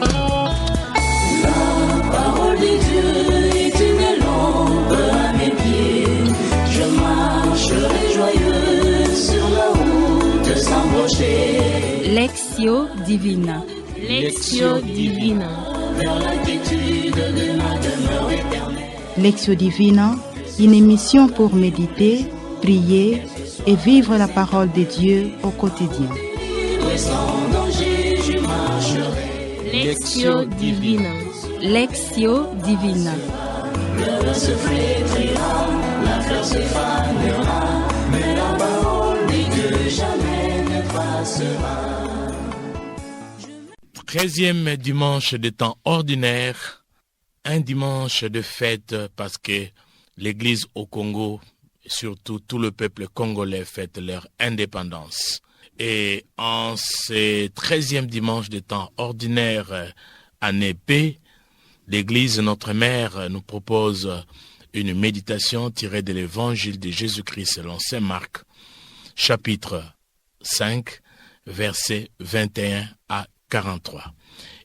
La parole de Dieu est une lampe à mes pieds. Je marcherai joyeux sur la route sans broncher. Lectio Divina. Lectio Divina. Vers la quiétude de ma demeure éternelle. Lectio Divina, une émission pour méditer, prier et vivre la parole de Dieu au quotidien. Sans danger, je marcherai. Lectio Divina. Lectio Divina. Le vent se flétrira, la fleur se fanera, mais la parole de Dieu jamais ne passera. 13e dimanche de temps ordinaire, un dimanche de fête parce que l'Église au Congo, surtout tout le peuple congolais, fête leur indépendance. Et en ce 13e dimanche de temps ordinaire, année B, l'Église Notre Mère nous propose une méditation tirée de l'Évangile de Jésus-Christ selon Saint Marc, chapitre 5, versets 21 à 43.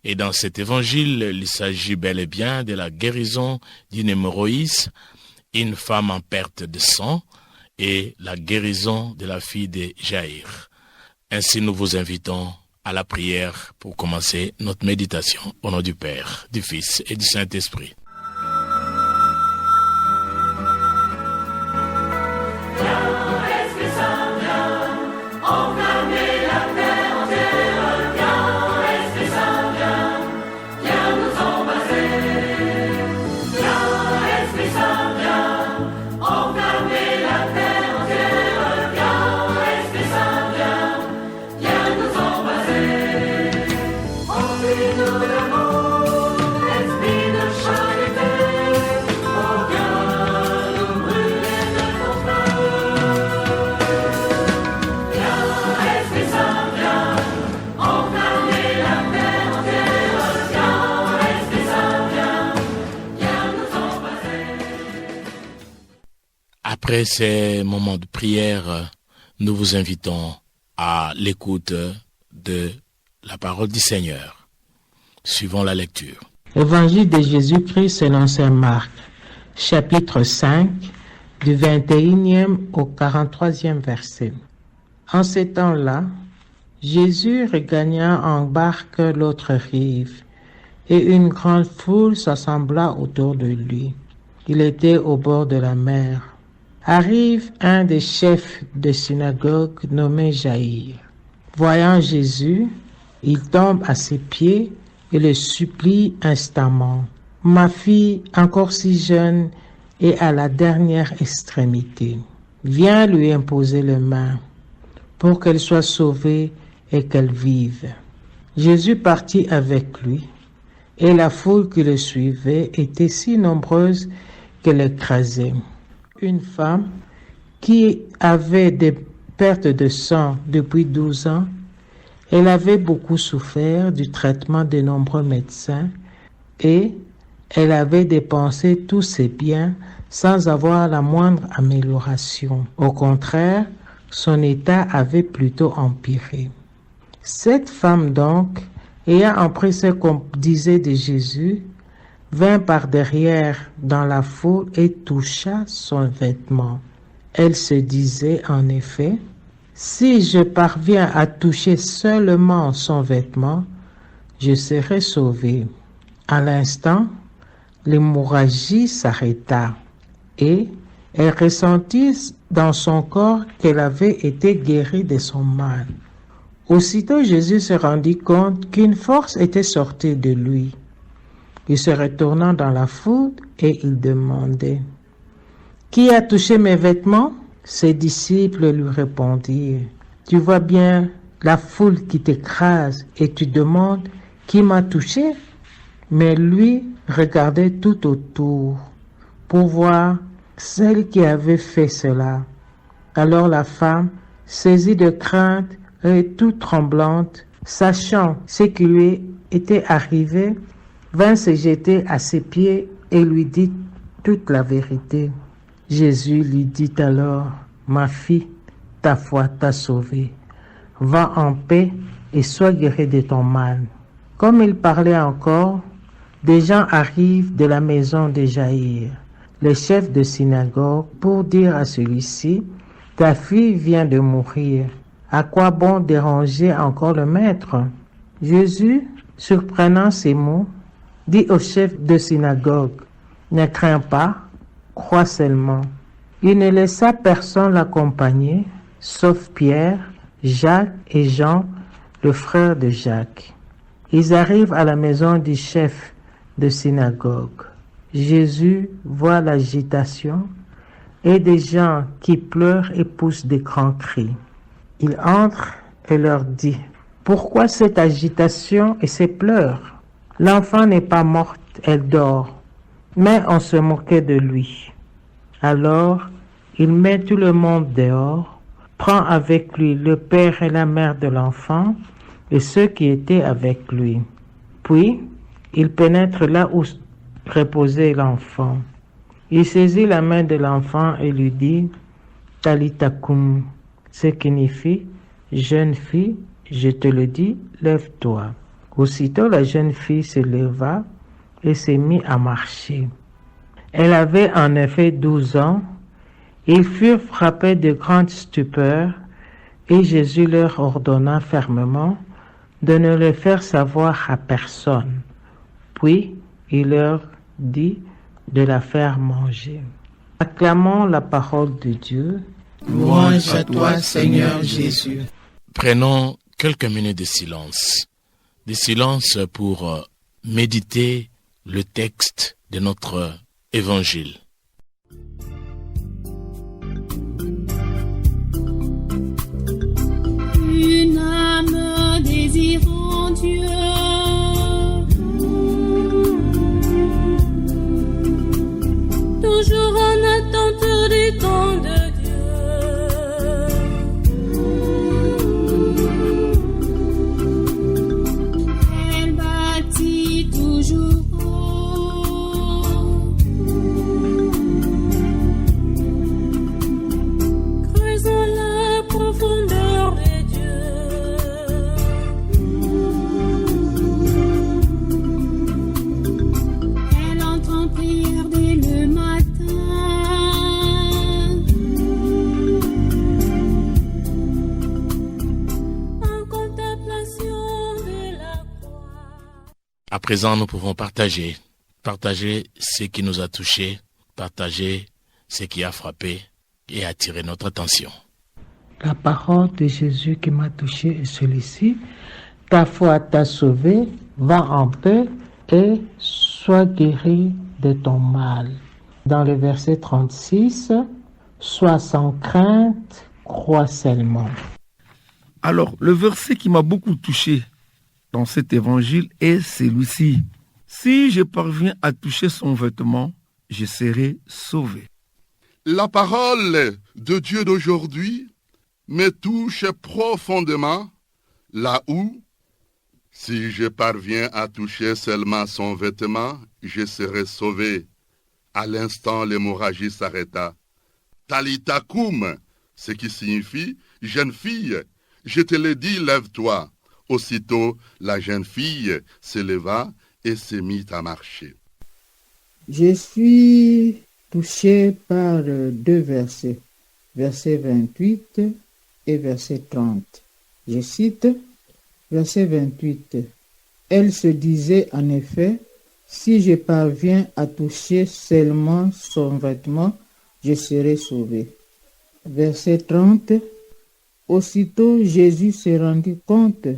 Et dans cet évangile, il s'agit bel et bien de la guérison d'une hémorroïde, une femme en perte de sang, et la guérison de la fille de Jaïr. Ainsi, nous vous invitons à la prière pour commencer notre méditation au nom du Père, du Fils et du Saint-Esprit. Après ces moments de prière, nous vous invitons à l'écoute de la parole du Seigneur. Suivons la lecture. Évangile de Jésus-Christ selon saint Marc, chapitre 5, du 21e au 43e verset. En ces temps-là, Jésus regagna en barque l'autre rive, et une grande foule s'assembla autour de lui. Il était au bord de la mer. Arrive un des chefs de synagogue nommé Jaïr. Voyant Jésus, il tombe à ses pieds et le supplie instamment. « Ma fille, encore si jeune, est à la dernière extrémité. Viens lui imposer les mains pour qu'elle soit sauvée et qu'elle vive. » Jésus partit avec lui, et la foule qui le suivait était si nombreuse qu'elle l'écrasait. Une femme qui avait des pertes de sang depuis 12 ans, elle avait beaucoup souffert du traitement de nombreux médecins et elle avait dépensé tous ses biens sans avoir la moindre amélioration. Au contraire, son état avait plutôt empiré. Cette femme donc, ayant appris ce qu'on disait de Jésus, vint par derrière dans la foule et toucha son vêtement. Elle se disait en effet, « Si je parviens à toucher seulement son vêtement, je serai sauvée. » À l'instant, l'hémorragie s'arrêta et elle ressentit dans son corps qu'elle avait été guérie de son mal. Aussitôt Jésus se rendit compte qu'une force était sortie de lui. Il se retourna dans la foule et il demandait « Qui a touché mes vêtements ?» Ses disciples lui répondirent « Tu vois bien la foule qui t'écrase et tu demandes « Qui m'a touché ?» Mais lui regardait tout autour pour voir celle qui avait fait cela. Alors la femme, saisie de crainte et toute tremblante, sachant ce qui lui était arrivé, vint se jeter à ses pieds et lui dit toute la vérité. Jésus lui dit alors, « Ma fille, ta foi t'a sauvée. Va en paix et sois guérie de ton mal. » Comme il parlait encore, des gens arrivent de la maison de Jaïr, le chef de synagogue, pour dire à celui-ci, « Ta fille vient de mourir. À quoi bon déranger encore le maître ?» Jésus, surprenant ces mots, dit au chef de synagogue, « Ne crains pas, crois seulement. » Il ne laissa personne l'accompagner, sauf Pierre, Jacques et Jean, le frère de Jacques. Ils arrivent à la maison du chef de synagogue. Jésus voit l'agitation et des gens qui pleurent et poussent des grands cris. Il entre et leur dit, « Pourquoi cette agitation et ces pleurs? L'enfant n'est pas morte, elle dort. » Mais on se moquait de lui. Alors, il met tout le monde dehors, prend avec lui le père et la mère de l'enfant et ceux qui étaient avec lui. Puis, il pénètre là où reposait l'enfant. Il saisit la main de l'enfant et lui dit « Talita kum », ce qui signifie « Jeune fille, je te le dis, lève-toi ». Aussitôt la jeune fille se leva et s'est mise à marcher. Elle avait en effet 12 ans. Ils furent frappés de grande stupeur et Jésus leur ordonna fermement de ne le faire savoir à personne. Puis il leur dit de la faire manger. Acclamons la parole de Dieu. Louange à toi, Seigneur Jésus. Prenons quelques minutes de silence pour méditer le texte de notre évangile. Une âme désirant Dieu, toujours en attente du temps de Dieu. Elle bâtit toujours haut, creusant la profondeur de Dieu. Elle entre en prière dès le matin, en contemplation de la croix. À présent, nous pouvons partager ce qui nous a touchés, partager ce qui a frappé et attiré notre attention. La parole de Jésus qui m'a touché est celui-ci. Ta foi t'a sauvé, va en paix et sois guéri de ton mal. Dans le verset 36, sois sans crainte, crois seulement. Alors, le verset qui m'a beaucoup touché dans cet évangile est celui-ci. Si je parviens à toucher son vêtement, je serai sauvé. La parole de Dieu d'aujourd'hui me touche profondément là où, si je parviens à toucher seulement son vêtement, je serai sauvé. À l'instant, l'hémorragie s'arrêta. Talita kum, ce qui signifie « jeune fille, je te le dis, lève-toi ». Aussitôt, la jeune fille se leva et se mit à marcher. Je suis touché par deux versets, verset 28 et verset 30. Je cite, verset 28. Elle se disait en effet, si je parviens à toucher seulement son vêtement, je serai sauvé. Verset 30. Aussitôt Jésus se rendit compte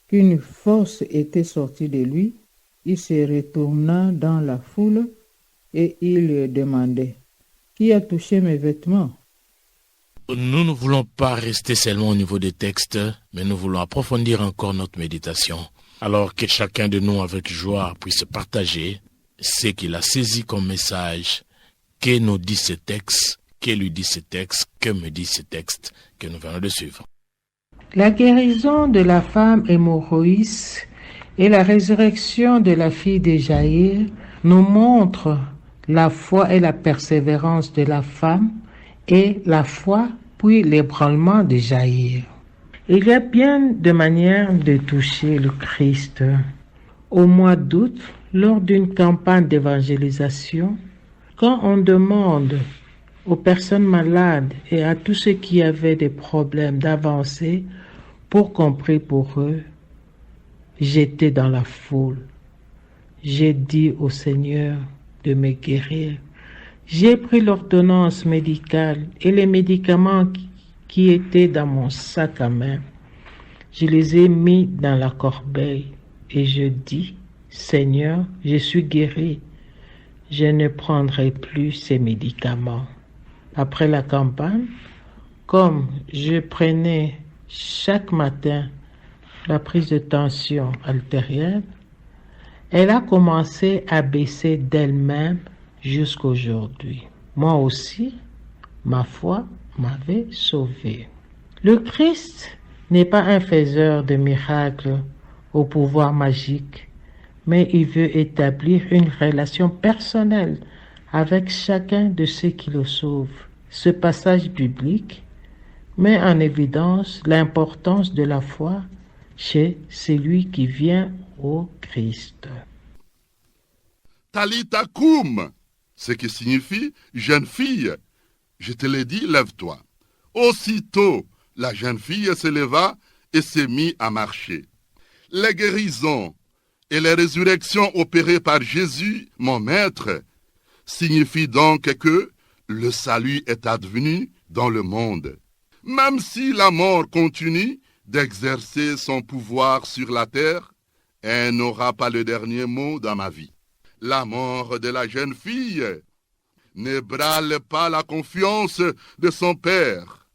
qu'une force était sortie de lui. Il se retourna dans la foule et il demandait, qui a touché mes vêtements? Nous ne voulons pas rester seulement au niveau des textes, mais nous voulons approfondir encore notre méditation. Alors que chacun de nous, avec joie, puisse partager ce qu'il a saisi comme message, que nous dit ce texte, que lui dit ce texte, que me dit ce texte que nous venons de suivre. La guérison de la femme hémorroïde et la résurrection de la fille de Jaïr nous montrent la foi et la persévérance de la femme et la foi puis l'ébranlement de Jaïr. Il y a bien de manières de toucher le Christ. Au mois d'août, lors d'une campagne d'évangélisation, quand on demande aux personnes malades et à tous ceux qui avaient des problèmes d'avancer pour qu'on prie pour eux, j'étais dans la foule. J'ai dit au Seigneur de me guérir. J'ai pris l'ordonnance médicale et les médicaments qui étaient dans mon sac à main. Je les ai mis dans la corbeille et je dis, Seigneur, je suis guéri. Je ne prendrai plus ces médicaments. Après la campagne, comme je prenais chaque matin la prise de tension artérielle, elle a commencé à baisser d'elle-même jusqu'aujourd'hui. Moi aussi, ma foi m'avait sauvé. Le Christ n'est pas un faiseur de miracles au pouvoir magique, mais il veut établir une relation personnelle avec chacun de ceux qui le sauvent. Ce passage biblique met en évidence l'importance de la foi chez celui qui vient au Christ. Talita koum, ce qui signifie jeune fille. Je te l'ai dit, lève-toi. Aussitôt, la jeune fille se leva et s'est mise à marcher. Les guérisons et les résurrections opérées par Jésus, mon maître, signifient donc que le salut est advenu dans le monde. Même si la mort continue d'exercer son pouvoir sur la terre, elle n'aura pas le dernier mot dans ma vie. La mort de la jeune fille n'ébranle pas la confiance de son père.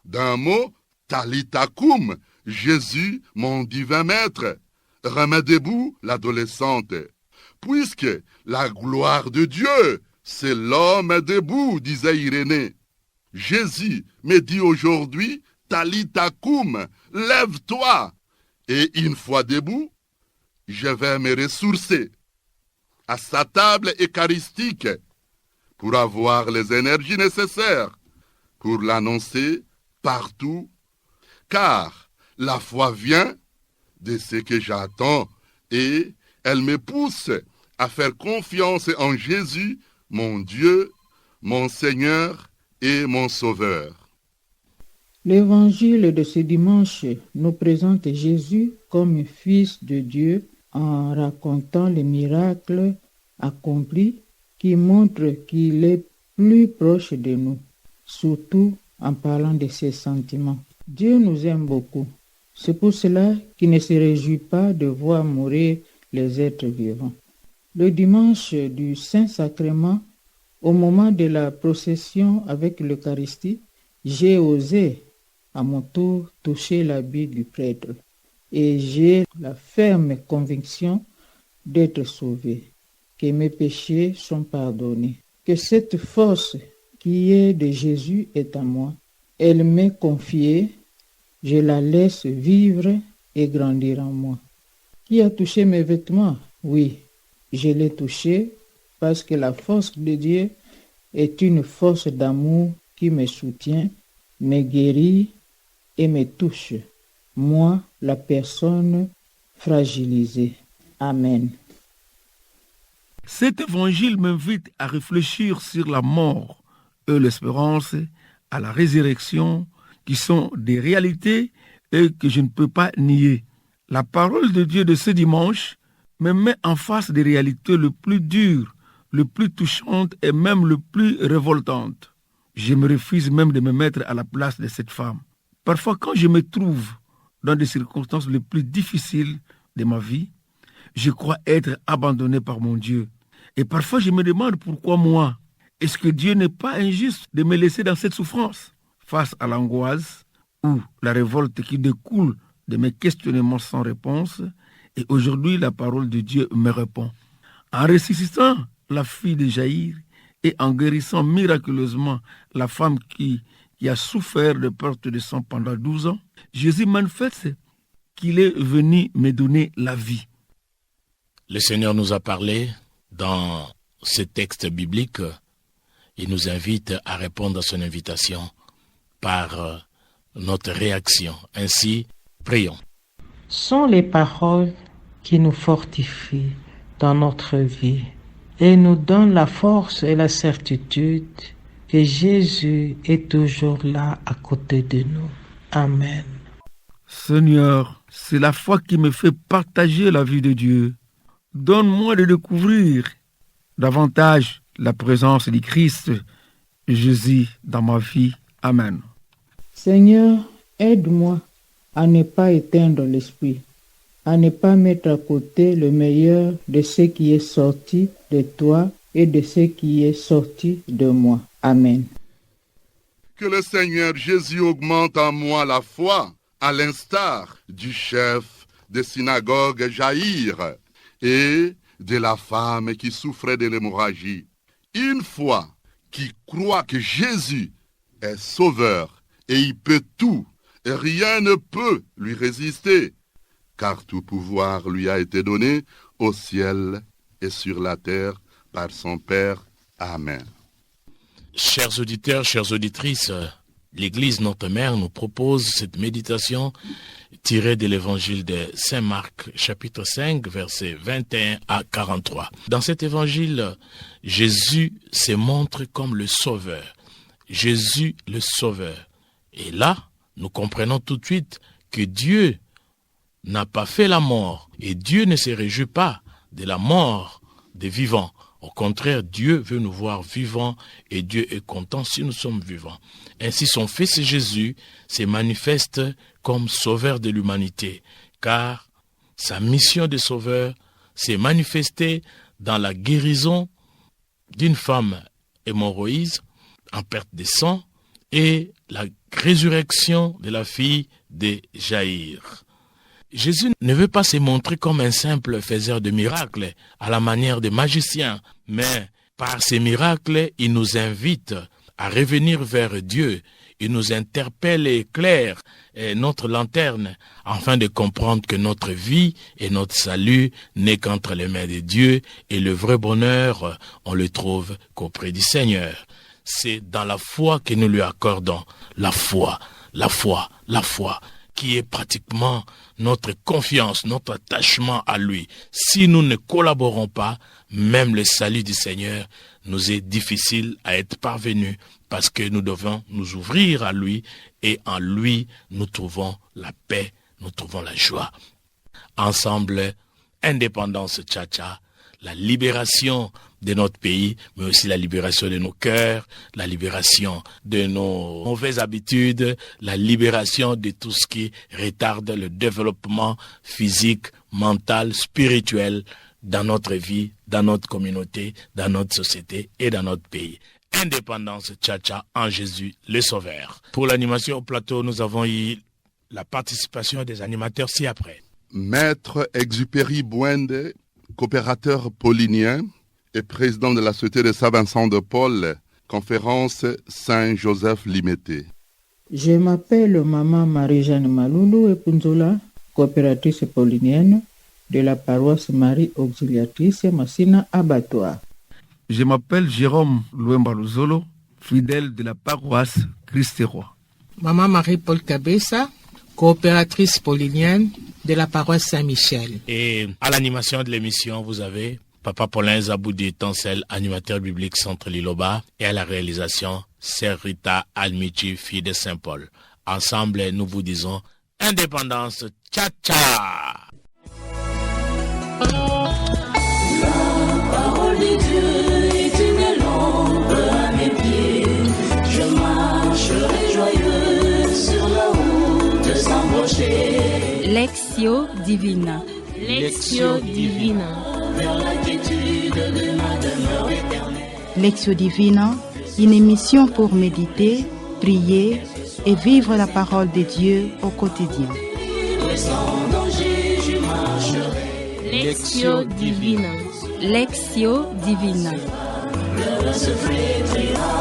D'un mot, Talita koum, Jésus, mon divin maître, remet debout l'adolescente. Puisque la gloire de Dieu, c'est l'homme debout, disait Irénée. Jésus me dit aujourd'hui, Talita koum, lève-toi. Et une fois debout, je vais me ressourcer à sa table eucharistique pour avoir les énergies nécessaires pour l'annoncer partout, car la foi vient de ce que j'attends et elle me pousse à faire confiance en Jésus, mon Dieu, mon Seigneur et mon Sauveur. L'évangile de ce dimanche nous présente Jésus comme Fils de Dieu en racontant les miracles accomplis qui montrent qu'il est plus proche de nous, surtout en parlant de ses sentiments. Dieu nous aime beaucoup. C'est pour cela qu'il ne se réjouit pas de voir mourir les êtres vivants. Le dimanche du Saint-Sacrement, au moment de la procession avec l'Eucharistie, j'ai osé à mon tour toucher l'habit du prêtre et j'ai la ferme conviction d'être sauvé, que mes péchés sont pardonnés, que cette force qui est de Jésus est à moi. Elle m'est confiée, je la laisse vivre et grandir en moi. Qui a touché mes vêtements? Oui, je l'ai touché parce que la force de Dieu est une force d'amour qui me soutient, me guérit et me touche. Moi, la personne fragilisée. Amen. Cet évangile m'invite à réfléchir sur la mort et l'espérance, à la résurrection, qui sont des réalités et que je ne peux pas nier. La parole de Dieu de ce dimanche me met en face des réalités les plus dures, les plus touchantes et même les plus révoltantes. Je me refuse même de me mettre à la place de cette femme. Parfois, quand je me trouve dans des circonstances les plus difficiles de ma vie, je crois être abandonné par mon Dieu. Et parfois, je me demande pourquoi moi. Est-ce que Dieu n'est pas injuste de me laisser dans cette souffrance? Face à l'angoisse ou la révolte qui découle de mes questionnements sans réponse, et aujourd'hui, la parole de Dieu me répond. En ressuscitant la fille de Jaïr et en guérissant miraculeusement la femme qui a souffert de perte de sang pendant 12 ans, Jésus manifeste qu'il est venu me donner la vie. Le Seigneur nous a parlé dans ce texte biblique. Il nous invite à répondre à son invitation par notre réaction. Ainsi, prions. Sont les paroles qui nous fortifie dans notre vie et nous donne la force et la certitude que Jésus est toujours là à côté de nous. Amen. Seigneur, c'est la foi qui me fait partager la vie de Dieu. Donne-moi de découvrir davantage la présence du Christ Jésus dans ma vie. Amen. Seigneur, aide-moi à ne pas éteindre l'esprit, à ne pas mettre à côté le meilleur de ce qui est sorti de toi et de ce qui est sorti de moi. Amen. Que le Seigneur Jésus augmente en moi la foi, à l'instar du chef de synagogue Jaïr et de la femme qui souffrait de l'hémorragie. Une foi qui croit que Jésus est sauveur et il peut tout, et rien ne peut lui résister, car tout pouvoir lui a été donné au ciel et sur la terre par son Père. Amen. Chers auditeurs, chères auditrices, l'Église Notre Mère nous propose cette méditation tirée de l'évangile de Saint Marc, chapitre 5, versets 21 à 43. Dans cet évangile, Jésus se montre comme le Sauveur. Jésus le Sauveur. Et là, nous comprenons tout de suite que Dieu n'a pas fait la mort et Dieu ne se réjouit pas de la mort des vivants. Au contraire, Dieu veut nous voir vivants et Dieu est content si nous sommes vivants. Ainsi, son Fils Jésus se manifeste comme sauveur de l'humanité, car sa mission de sauveur s'est manifestée dans la guérison d'une femme hémorroïde en perte de sang et la résurrection de la fille de Jaïr. Jésus ne veut pas se montrer comme un simple faiseur de miracles à la manière des magiciens, mais par ces miracles, il nous invite à revenir vers Dieu. Il nous interpelle et éclaire notre lanterne afin de comprendre que notre vie et notre salut n'est qu'entre les mains de Dieu et le vrai bonheur, on le trouve qu'auprès du Seigneur. C'est dans la foi que nous lui accordons, la foi, qui est pratiquement notre confiance, notre attachement à lui. Si nous ne collaborons pas, même le salut du Seigneur nous est difficile à être parvenu parce que nous devons nous ouvrir à lui et en lui nous trouvons la paix, nous trouvons la joie. Ensemble, indépendance tcha-tcha, la libération de notre pays, mais aussi la libération de nos cœurs, la libération de nos mauvaises habitudes, la libération de tout ce qui retarde le développement physique, mental, spirituel dans notre vie, dans notre communauté, dans notre société et dans notre pays. Indépendance tcha-tcha en Jésus le Sauveur. Pour l'animation au plateau, nous avons eu la participation des animateurs ci-après. Maître Exupéry Bouende, coopérateur paulinien et président de la Société de Saint-Vincent de Paul, conférence Saint-Joseph Limité. Je m'appelle Maman Marie-Jeanne Maloulou Epunzola, coopératrice paulinienne de la paroisse Marie Auxiliatrice Massina Abattoir. Je m'appelle Jérôme Louemba Luzolo, fidèle de la paroisse Christ-Roi. Maman Marie-Paul Cabessa, coopératrice paulinienne de la paroisse Saint-Michel. Et à l'animation de l'émission, vous avez Papa Paulin Zaboudi Tancel, animateur biblique Centre Liloba, et à la réalisation, Sœur Rita Almichi, fille de Saint-Paul. Ensemble, nous vous disons indépendance, tcha-tcha! La parole de Dieu est une lampe à mes pieds. Je marcherai joyeux sur la route sans broncher. Lectio Divina. Lectio Divina. Vers la quiétude de ma demeure éternelle. Lectio Divina, une émission pour méditer, prier et vivre la parole de Dieu au quotidien. Libre sans danger, je marcherai. Lectio Divina. Lectio Divina. Le se flétrira.